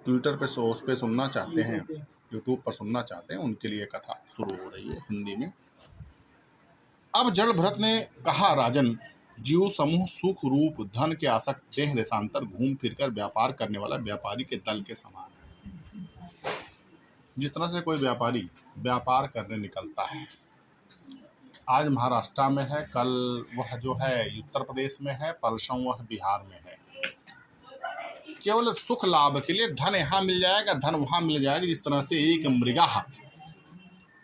Twitter पे उस पे सुनना चाहते हैं, यूट्यूब पर सुनना चाहते हैं, उनके लिए कथा शुरू हो रही है हिंदी में। अब जड़ भरत ने कहा, राजन, जीव समूह सुख रूप धन के आसक्त देह देशांतर घूम फिरकर व्यापार करने वाला व्यापारी के दल के समान है। जिस तरह से कोई व्यापारी व्यापार करने निकलता है, आज महाराष्ट्र में है, कल वह जो है उत्तर प्रदेश में है, परसों वह बिहार में है, केवल सुख लाभ के लिए धन यहाँ मिल जाएगा, धन वहाँ मिल जाएगा। जिस तरह से एक मृगा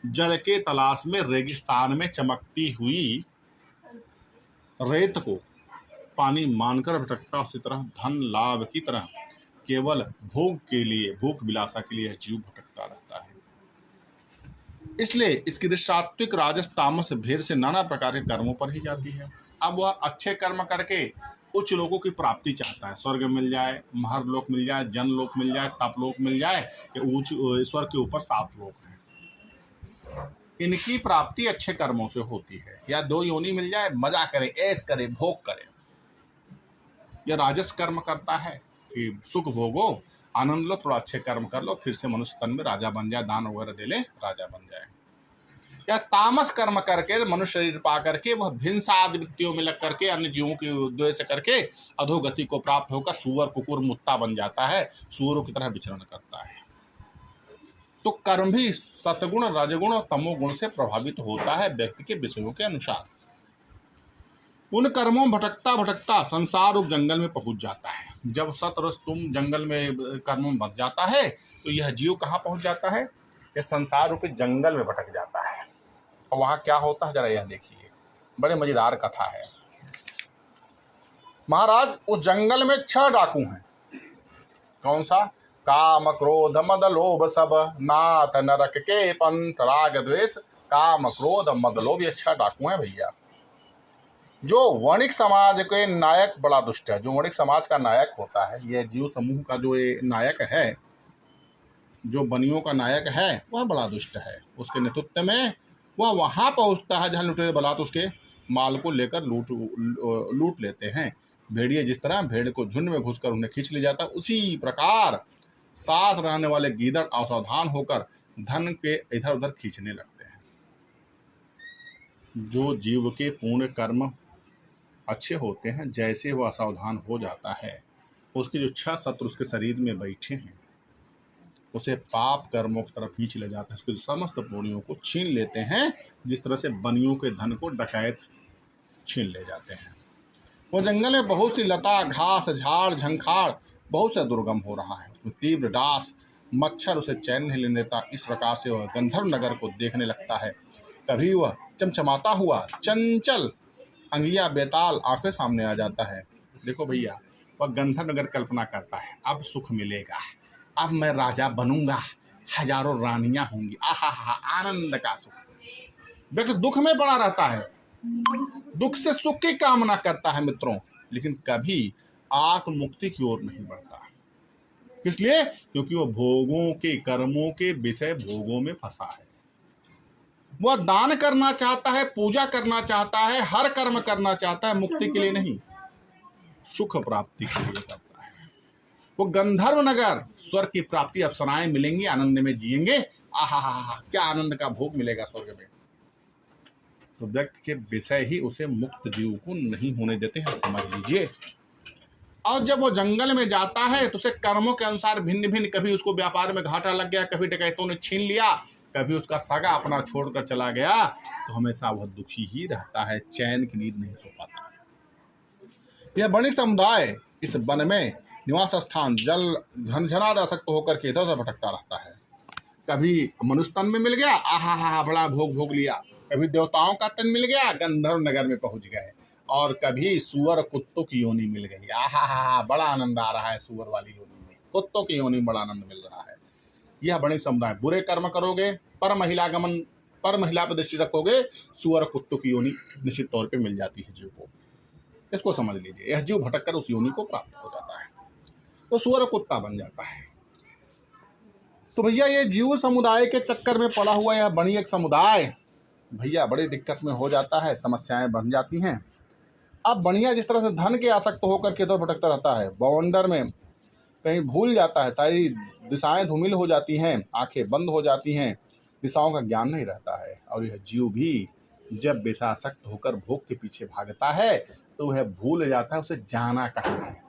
जल के तलाश में रेगिस्तान में चमकती हुई रेत को पानी मानकर भटकता, उसी तरह धन लाभ की तरह केवल भोग के लिए, भोग विलासा के लिए जीव भटकता रहता है। इसलिए इसकी दृष्टि सात्विक राजस तामस भेद से नाना प्रकार के कर्मों पर ही जाती है। अब वह अच्छे कर्म करके उच्च लोगों की प्राप्ति चाहता है, स्वर्ग मिल जाए, महर्लोक मिल जाए, जनलोक मिल जाए, तपलोक मिल जाए, उच्च ईश्वर के ऊपर 7 लोक हैं। इनकी प्राप्ति अच्छे कर्मों से होती है, या 2 योनि मिल जाए, मजा करे, ऐश करे, भोग करे। यह राजस कर्म करता है कि सुख भोगो, आनंद लो, थोड़ा अच्छे कर्म कर लो, फिर से मनुष्य तन में राजा बन जाए, दान वगैरह दे ले, राजा बन जाए। या तामस कर्म करके मनुष्य शरीर पा करके वह भिंसा आदि वृत्तियों में लग करके अन्य जीवों की द्वेष करके अधोगति को प्राप्त होकर सुअर कुकुर मुत्ता बन जाता है, सुअरों की तरह विचरण करता है। तो कर्म भी सतगुण, रजगुण और तमोगुण से प्रभावित होता है व्यक्ति के विषयों के अनुसार। उन कर्मों भटकता भटकता संसार रूप जंगल में पहुंच जाता है। जब सतरस तुम जंगल में कर्मों में बच जाता है तो यह जीव कहाँ पहुंच जाता है? यह संसार रूपी जंगल में भटक जाता है। और वहां क्या होता है जरा यह देखिए, बड़े मजेदार कथा है। महाराज, उस जंगल में 6 डाकू हैं। कौन सा? काम क्रोध मद लोभ सब, नाथ नरक के पंथ राग द्वेष। काम क्रोध मद लोभ, ये 6 डाकू हैं भैया। जो वणिक समाज के नायक बड़ा दुष्ट है, जो वणिक समाज का नायक होता है, यह जीव समूह का जो ये नायक है, जो बनियों का नायक है, वह बड़ा दुष्ट है। उसके नेतृत्व में वह वहां पहुंचता है जहां लुटेरे बलात् उसके माल को लेकर लूट लेते हैं। भेड़िए जिस तरह भेड़ को झुंड में घुसकर उन्हें खींच ले जाता, उसी प्रकार साथ रहने वाले गीदड़ असावधान होकर धन के इधर उधर खींचने लगते हैं। जो जीव के पूर्ण कर्म अच्छे होते हैं, जैसे वह असावधान हो जाता है, उसके जो 6 शत्रु उसके शरीर में बैठे हैं, उसे पाप कर्मों की तरफ खींच ले जाता है, उसके समस्त पुण्यों को छीन लेते हैं, जिस तरह से बनियों के धन को डकैत छीन ले जाते हैं। वो जंगल में बहुत सी लता, घास, झाड़, झंखाड़ बहुत से दुर्गम हो रहा है। उसमें तीव्र डास, मच्छर उसे चैन नहीं लेने देता। इस प्रकार से वह गंधर्व नगर को देखने लगता है। कभी वह चमचमाता हुआ चंचल अंगिया बेताल आंखें सामने आ जाता है। देखो भैया, वह गंधर्व नगर कल्पना करता है, अब सुख मिलेगा, अब मैं राजा बनूंगा, हजारों रानियां होंगी, आहा हा, आनंद का सुख। व्यक्ति दुख में पड़ा रहता है, दुख से सुख की कामना करता है मित्रों, लेकिन कभी आत्म मुक्ति की ओर नहीं बढ़ता। इसलिए क्योंकि वह भोगों के, कर्मों के विषय भोगों में फंसा है। वह दान करना चाहता है, पूजा करना चाहता है, हर कर्म करना चाहता है, मुक्ति के लिए नहीं, सुख प्राप्ति के लिए करता है। वो गंधर्व नगर, स्वर्ग की प्राप्ति, अप्सराएं मिलेंगी, आनंद में जिएंगे, आहा हा हा, क्या आनंद का भोग मिलेगा स्वर्ग में। तो व्यक्ति के विषय ही उसे मुक्त जीव को नहीं होने देते हैं, समझ लीजिए। और जब वो जंगल में जाता है तो उसे कर्मों के अनुसार भिन्न भिन्न, कभी उसको व्यापार में घाटा लग गया, कभी डकैतों ने छीन लिया, कभी उसका सगा अपना छोड़कर चला गया, तो हमेशा वह दुखी ही रहता है, चैन की नींद नहीं सो पाता। यह वणिक समुदाय इस वन में निवास स्थान जल झनझनाद आसक्त होकर के इधर उधर भटकता रहता है। कभी मनुष्य तन में मिल गया, आहा हा, बड़ा भोग भोग लिया। कभी देवताओं का तन मिल गया, गंधर्व नगर में पहुंच गए। और कभी सुअर कुत्तों की योनि मिल गई, आहा हा, बड़ा आनंद आ रहा है सुअर वाली योनि में, कुत्तों की योनि में बड़ा आनंद मिल रहा है। यह वणिक समुदाय, बुरे कर्म करोगे, पर महिला पर दृष्टि रखोगे, सुअर कुत्तों की योनि निश्चित तौर पे मिल जाती है जीव को। इसको समझ लीजिए, यह जीव भटक कर उस योनि को प्राप्त हो जाता है, तो सुअर कुत्ता बन जाता है। तो भैया ये जीव समुदाय के चक्कर में पड़ा हुआ यह वणिक समुदाय भैया बड़ी दिक्कत में हो जाता है, समस्याएं बन जाती हैं। अब बढ़िया जिस तरह से धन के आसक्त होकर के इधर भटकता रहता है, बवंडर में कहीं भूल जाता है, सारी दिशाएं धूमिल हो जाती हैं, आंखें बंद हो जाती हैं, दिशाओं का ज्ञान नहीं रहता है। और यह जीव भी जब विषासक्त होकर भोग के पीछे भागता है तो वह भूल जाता है उसे जाना कहाँ है।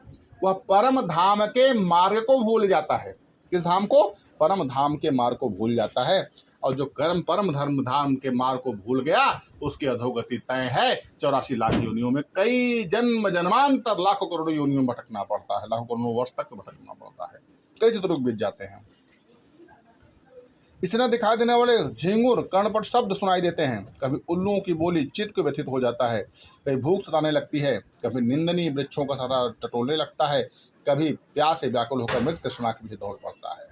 वह परम धाम के मार्ग को भूल जाता है। किस धाम को? परम धाम के मार्ग को भूल जाता है। और जो कर्म परम धर्म धाम के मार्ग को भूल गया उसकी अधोगति तय है। 84 लाख योनियों में कई जन्म जन्मांतर लाखों करोड़ों योनियों में भटकना पड़ता है, लाखों करोड़ों वर्ष तक भटकना पड़ता है, कई चतुर्युग बीत जाते हैं। इसे न दिखाई देने वाले झिंगुर कर्णपट शब्द सुनाई देते हैं। कभी उल्लुओं की बोली चित्त को व्यथित हो जाता है, कभी भूख सताने लगती है, कभी निंदनीय वृक्षों का सारा टटोलने लगता है, कभी प्यास से व्याकुल होकर मृत तृष्णा के पीछे दौड़ पड़ता है।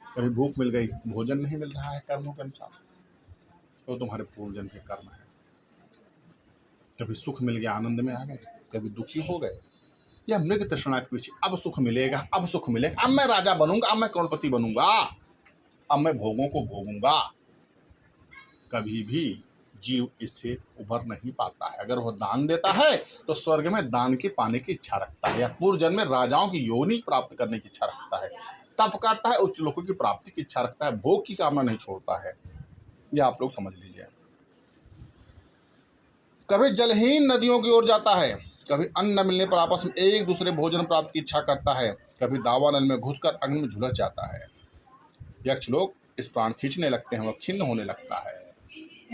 कभी भूख मिल गई, भोजन नहीं मिल रहा है कर्मों के अनुसार, तो तुम्हारे पूर्वजन्म के कर्म है। कभी सुख मिल गया, आनंद में आ गए, कभी दुखी हो गए, या मृग तृष्णा के पीछे अब सुख मिलेगा, अब सुख मिलेगा, अब मैं राजा बनूंगा, अब मैं करोड़पति बनूंगा, अब मैं भोगों को भोगूंगा। कभी भी जीव इससे उभर नहीं पाता है। अगर वह दान देता है तो स्वर्ग में दान के पाने की इच्छा रखता है, या पूर्व जन्म में राजाओं की योनि प्राप्त करने की इच्छा रखता है, तप करता है, उच्च लोगों की प्राप्ति की इच्छा रखता है, भोग की कामना नहीं छोड़ता है। यह आप लोग समझ लीजिए। कभी जलहीन नदियों की ओर जाता है, कभी अन्न न मिलने पर आपस में एक दूसरे भोजन प्राप्त की इच्छा करता है, कभी दावानल में घुसकर अग्नि में झुलस जाता है। यक्ष लोग इस प्राण खींचने लगते हैं, वह खिन्न होने लगता है।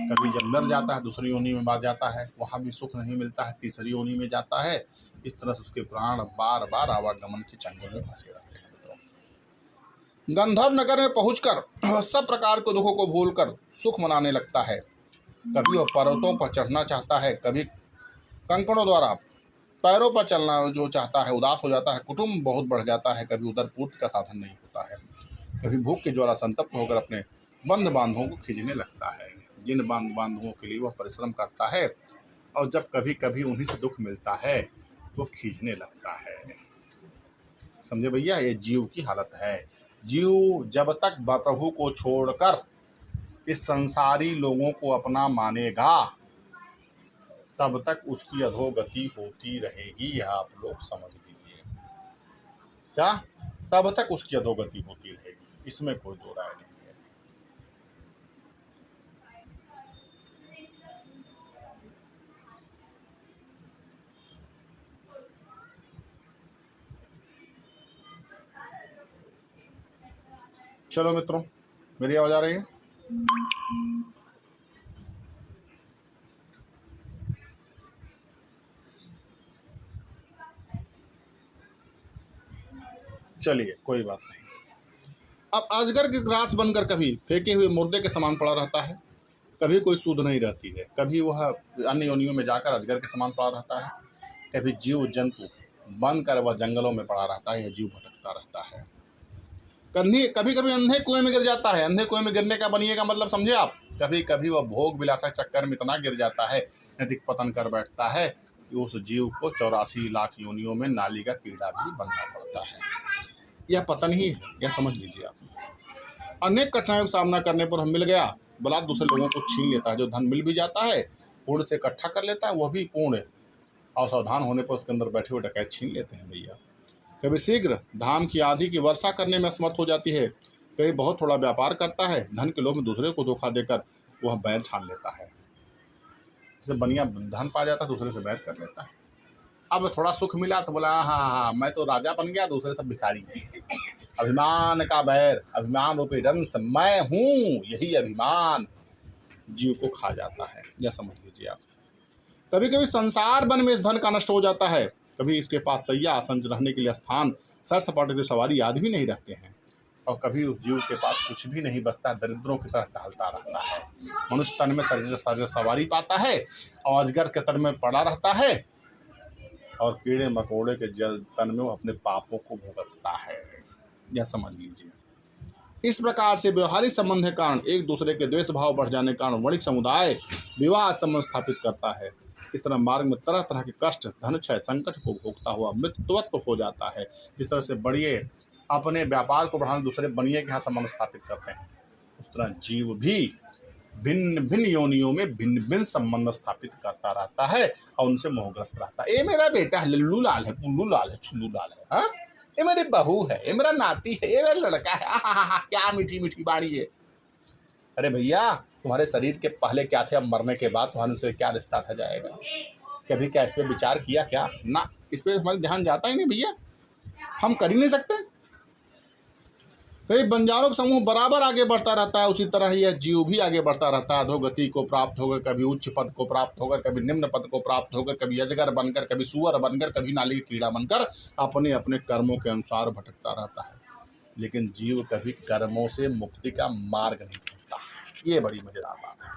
कभी जब मर जाता है दूसरी योनि में बात जाता है, वहां भी सुख नहीं मिलता है, तीसरी योनि में जाता है। इस तरह से उसके प्राण बार बार आवागमन के चंगुल में फंसे रहते हैं। गंधर्व नगर में पहुंचकर सब प्रकार के दुखों को भूलकर सुख मनाने लगता है। कभी वह पर्वतों पर चढ़ना चाहता है, कभी कंकड़ों द्वारा पैरों पर चलना जो चाहता है, उदास हो जाता है, कुटुंब बहुत बढ़ जाता है, कभी उधर पूर्ति का साधन नहीं होता है, कभी भूख के ज्वाला संतप्त होकर अपने बंद बांधवों को खींचने लगता है। जिन बंद बांधवों के लिए वह परिश्रम करता है और जब कभी कभी उन्हीं से दुख मिलता है वो खींचने लगता है। समझे भैया, ये जीव की हालत है। जीव जब तक प्रभु को छोड़कर इस संसारी लोगों को अपना मानेगा तब तक उसकी अधोगति होती रहेगी। यह आप लोग समझ लीजिए। क्या? तब तक उसकी अधोगति होती रहेगी, इसमें कोई दो राय नहीं है। चलो मित्रों, मेरी आवाज आ रही है? चलिए, कोई बात नहीं। अब अजगर की ग्रास बनकर कभी फेंके हुए मुर्दे के समान पड़ा रहता है, कभी कोई सूध नहीं रहती है, कभी वह अन्य योनियों में जाकर अजगर के समान पड़ा रहता है, कभी जीव जंतु बनकर वह जंगलों में पड़ा रहता है। यह जीव भटकता रहता है। कभी कभी अंधे कुएं में गिर जाता है। अंधे कुएं में गिरने का बनिए का मतलब समझे आप? कभी कभी वह भोग विलासा चक्कर में इतना गिर जाता है, नैतिक पतन कर बैठता है कि उस जीव को 84 लाख योनियों में नाली का कीड़ा भी बनना पड़ता है। यह पतन ही है, यह समझ लीजिए आप। अनेक कठिनाइयों का सामना करने पर हम मिल गया बलात् दूसरे लोगों को छीन लेता है। जो धन मिल भी जाता है पूर्ण से इकट्ठा कर लेता है, वह भी पूर्ण असावधान होने पर उसके अंदर बैठे हुए डकैत छीन लेते हैं भैया। कभी शीघ्र धाम की आदि की वर्षा करने में असमर्थ हो जाती है, कभी बहुत थोड़ा व्यापार करता है, धन के लोभ में दूसरे को धोखा देकर वह बैर ठान लेता है। जैसे बनिया धन पा जाता है दूसरे से बैर कर लेता है। अब थोड़ा सुख मिला तो बोला हाँ मैं तो राजा बन गया, दूसरे सब भिखारी हैं। अभिमान का बैर, अभिमान रूपी रंस मैं हूँ, यही अभिमान जीव को खा जाता है। यह समझ लीजिए आप। कभी कभी संसार वन में इस धन का नष्ट हो जाता है, कभी इसके पास सैया आसन रहने के लिए स्थान, सर सपाटे की सवारी आदि भी नहीं रहते हैं, और कभी उस जीव के पास कुछ भी नहीं बचता, दरिद्रों की तरह टहलता रहता है। मनुष्य तन में शरीर सवारी पाता है और अजगर के तन में पड़ा रहता है, और कीड़े मकोड़े के जल तन में वो अपने पापों को भुगतता है। यह समझ लीजिए। इस प्रकार से व्यवहारिक संबंध के कारण एक दूसरे के द्वेष भाव बढ़ जाने के कारण वणिक समुदाय विवाह संबंध स्थापित करता है। इस तरह मार्ग में तरह तरह के कष्ट, धन क्षय, संकट को भोगता हुआ मृत्युवत्व हो जाता है। जिस तरह से बढ़िए अपने व्यापार को बढ़ाने दूसरे बनिए के यहाँ संबंध स्थापित करते हैं, उस तरह जीव भी भिन्न भिन्न योनियों में भिन्न भिन्न संबंध स्थापित करता रहता है और उनसे मोहग्रस्त रहता है। ये मेरा बेटा है, लल्लू लाल है, पुल्लू लाल है, छुल्लू लाल है, हाँ ये मेरी बहू है, ये मेरा नाती है, ये मेरा लड़का है, आहा क्या मीठी मीठी बाणी है। अरे भैया, तुम्हारे शरीर के पहले क्या थे, अब मरने के बाद तुम्हारे उनसे क्या रिश्ता रह जाएगा? कभी क्या इस पे विचार किया क्या? ना, इस पे हमारा ध्यान जाता ही नहीं भैया, हम कर ही नहीं सकते। कई बंजारों का समूह बराबर आगे बढ़ता रहता है, उसी तरह यह जीव भी आगे बढ़ता रहता है। अधोगति को प्राप्त होकर, कभी उच्च पद को प्राप्त होकर, कभी निम्न पद को प्राप्त होकर, कभी अजगर बनकर, कभी सुअर बनकर, कभी नाली कीड़ा बनकर अपने अपने कर्मों के अनुसार भटकता रहता है। लेकिन जीव कभी कर्मों से मुक्ति का मार्ग नहीं ढूंढता। ये बड़ी मजेदार बात है,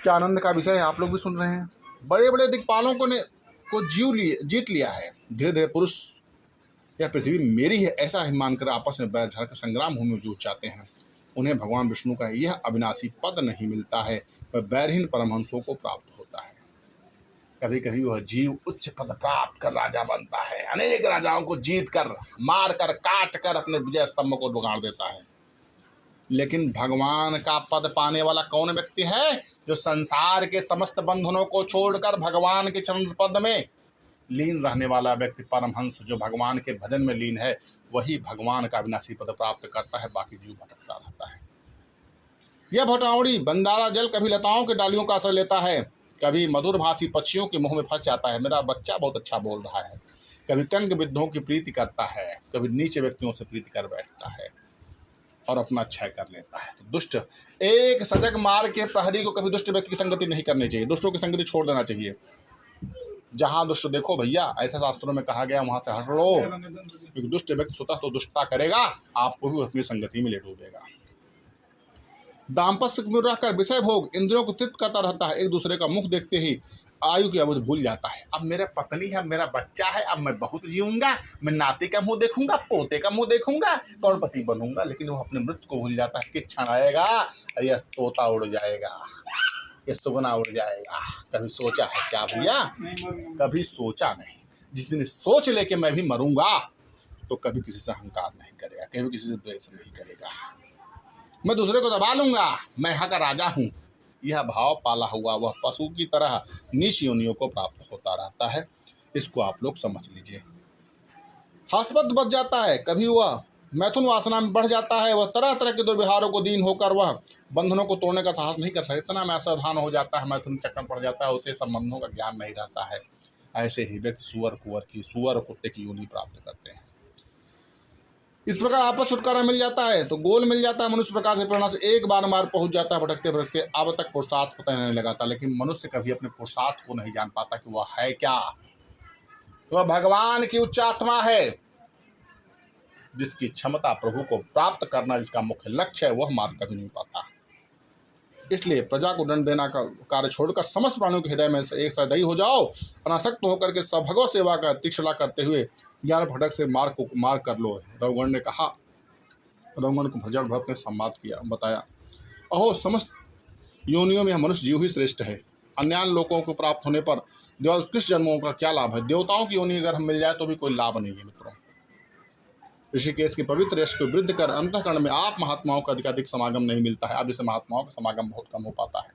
क्या आनंद का विषय है। आप लोग भी सुन रहे हैं, बड़े बड़े दिक्पालों को जीत लिया है। धीरे धीरे पुरुष यह पृथ्वी मेरी है ऐसा ही मानकर आपस में बैर झाड़ कर संग्राम भूमि में जुट जाते हैं। उन्हें भगवान विष्णु का यह अविनाशी पद नहीं मिलता है, वह बैरहीन परमहंसों को प्राप्त होता है। कभी कभी वह जीव उच्च पद प्राप्त कर राजा बनता है, अनेक राजाओं को जीत कर, मार कर, काट कर अपने विजय स्तंभ को बिगाड़ देता है। लेकिन भगवान का पद पाने वाला कौन व्यक्ति है? जो संसार के समस्त बंधनों को छोड़कर भगवान के चरण पद में लीन रहने वाला व्यक्ति, परमहंस जो भगवान के भजन में लीन है, वही भगवान का अविनाशी पद प्राप्त करता है। बाकी जीव भटकता रहता है। यह भटौड़ी बंदारा जल कभी लताओं के डालियों का आश्रय लेता है, कभी मधुर भाषी पक्षियों के मुंह में फंस जाता है, मेरा बच्चा बहुत अच्छा बोल रहा है। कभी तंग विद्धों की प्रीति करता है, कभी नीचे व्यक्तियों से प्रीति कर बैठता है और अपना क्षय कर लेता है। तो दुष्ट एक सजग मार के प्रहरी को कभी दुष्ट व्यक्ति की संगति नहीं करनी चाहिए, दुष्टों की संगति छोड़ देना चाहिए। जहां दुष्ट देखो भैया, ऐसा शास्त्रों में कहा गया, वहां से हट लो, क्योंकि दुष्ट व्यक्ति स्वतः तो दुष्टता करेगा, आपको भी अपनी संगति में ले डूबेगा। दाम्पत्य में रहकर विषय भोग इंद्रियों को तृप्त करता रहता है, एक दूसरे का मुख देखते ही आयु की अवधि भूल जाता है। अब मेरा पत्नी है, मेरा बच्चा है, अब मैं बहुत जीऊंगा, मैं नाते का मुंह देखूंगा, पोते का मुंह देखूंगा, करोड़पति बनूंगा। लेकिन वो अपने मृत्यु को भूल जाता है। किस क्षण आएगा यह तोता उड़ जाएगा, ये सुगना उड़ जाएगा। कभी सोचा है क्या भैया? कभी सोचा नहीं। जिस दिन सोच लेके मैं भी मरूंगा, तो कभी किसी से अहंकार नहीं करेगा, कभी किसी से द्वेष नहीं करेगा, मैं दूसरे को दबा लूंगा, मैं यहाँ का राजा हूँ। यह भाव पाला हुआ वह पशु की तरह नीच योनियों को प्राप्त होता रहता है। इसको आप लोग समझ लीजिए। हास्पद बच जाता है, कभी वह मैथुन वासना में बढ़ जाता है, वह तरह तरह के दुर्व्यवहारों को दीन होकर वह बंधनों को तोड़ने का साहस नहीं कर सकता। इतना में असावधान हो जाता है, मैथुन चक्कर पड़ जाता है, उसे संबंधों का ज्ञान नहीं रहता है। ऐसे ही व्यक्ति सुअर कुत्ते की योनि प्राप्त करते हैं। इस प्रकार आपस छुटकारा मिल जाता है तो गोल मिल जाता है। मनुष्य प्रकार से प्रेरणा से एक बार पहुंच जाता है, भटकते भटकते अब तक पुरुषार्थ पता नहीं लगाता। लेकिन मनुष्य कभी अपने पुरुषार्थ को नहीं जान पाता कि वह है क्या। वह भगवान की उच्च आत्मा है, जिसकी क्षमता प्रभु को प्राप्त करना जिसका मुख्य लक्ष्य है, वह मार्ग कभी नहीं पाता। इसलिए प्रजा को दंड देना का कार्य छोड़कर समस्त प्राणियों के हृदय में एक सदैव हो जाओ, अनासक्त होकर के सब भगवत सेवा का तीक्षणा करते हुए ज्ञान भटक से मार्ग कर लो। रघुगण ने कहा, रघुगण को भजन भक्त ने संवाद किया, बताया, अहो समस्त योनियों में मनुष्य जीव ही श्रेष्ठ है। अन्य लोगों को प्राप्त होने पर उत्कृष्ट जन्मों का क्या लाभ है? देवताओं की योनि अगर हम मिल जाए तो भी कोई लाभ नहीं है मित्रों। ऋषिकेश के पवित्र यश को वृद्ध कर अंतःकरण में आप महात्माओं का अधिकाधिक समागम नहीं मिलता है। अब जैसे महात्माओं का समागम बहुत कम हो पाता है।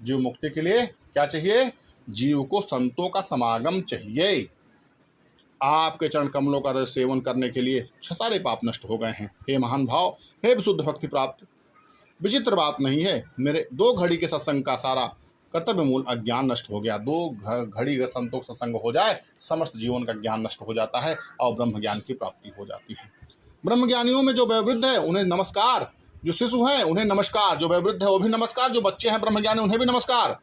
जीव मुक्ति के लिए क्या चाहिए? जीव को संतों का समागम चाहिए। आपके चरण कमलों का सेवन करने के लिए सारे पाप नष्ट हो गए हैं। हे महान भाव, हे विशुद्ध भक्ति प्राप्त, विचित्र बात नहीं है, मेरे 2 घड़ी के सत्संग का सारा कर्तव्य मूल अज्ञान नष्ट हो गया। 2 घड़ी का संतोष सत्संग हो जाए, समस्त जीवन का ज्ञान नष्ट हो जाता है और ब्रह्म ज्ञान की प्राप्ति हो जाती है। ब्रह्म ज्ञानियों में जो वयोवृद्ध है उन्हें नमस्कार, जो शिशु हैं उन्हें नमस्कार, जो वयोवृद्ध है वो भी नमस्कार, जो बच्चे हैं ब्रह्म ज्ञानी उन्हें भी नमस्कार,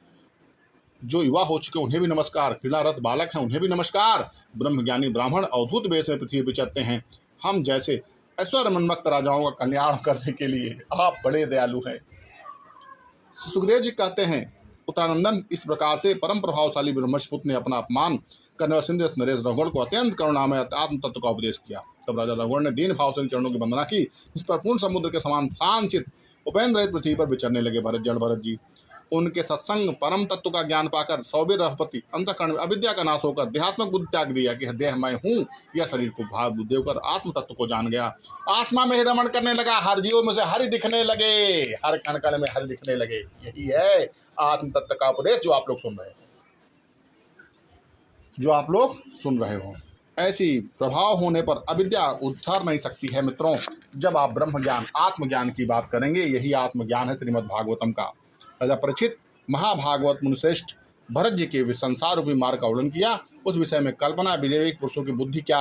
जो युवा हो चुके उन्हें भी नमस्कार, क्रीड़ारत बालक हैं उन्हें भी नमस्कार। ब्रह्म ज्ञानी ब्राह्मण अवधूत वेश में पृथ्वी पर चलते हैं। हम जैसे ऐश्वर्य मनमक्त राजाओं का कल्याण करने के लिए आप बड़े दयालु हैं। सुखदेव जी कहते हैं, उत्तरानंदन, इस प्रकार से परम प्रभावशाली ब्रह्मपुत्र ने अपना अपमान करने वाले सिंधु नरेश रघुगण को अत्यंत करुणामय आत्म तत्व का उपदेश किया। तब राजा रघुगण ने दीन भाव से चरणों की वंदना की। इस पर पूर्ण समुद्र के समान शांतचित उपेंद्र पृथ्वी पर विचरने लगे भरत जी। उनके सत्संग परम तत्व का ज्ञान पाकर सौबीर रहपति अंतःकरण में अविद्या का नाश होकर देहात्मक बुद्धि त्याग दिया कि देह मैं हूँ, यह शरीर को भाव बुद्धि होकर आत्म तत्व को जान गया। आत्मा में ही रमण करने लगा, हर जीव में से हरि दिखने लगे, हर कण कण में हरि दिखने लगे। यही है आत्म तत्व का उपदेश जो आप लोग सुन रहे हो, ऐसी प्रभाव होने पर अविद्या उद्धार नहीं सकती है मित्रों। जब आप ब्रह्म ज्ञान आत्मज्ञान की बात करेंगे, यही आत्मज्ञान है श्रीमद् भागवतम का। राजा परीक्षित, महाभागवत मुनिश्रेष्ठ भरत जी के संसार रूपी मार्ग का वर्णन किया। उस विषय में कल्पना विजयी पुरुषों की बुद्धि क्या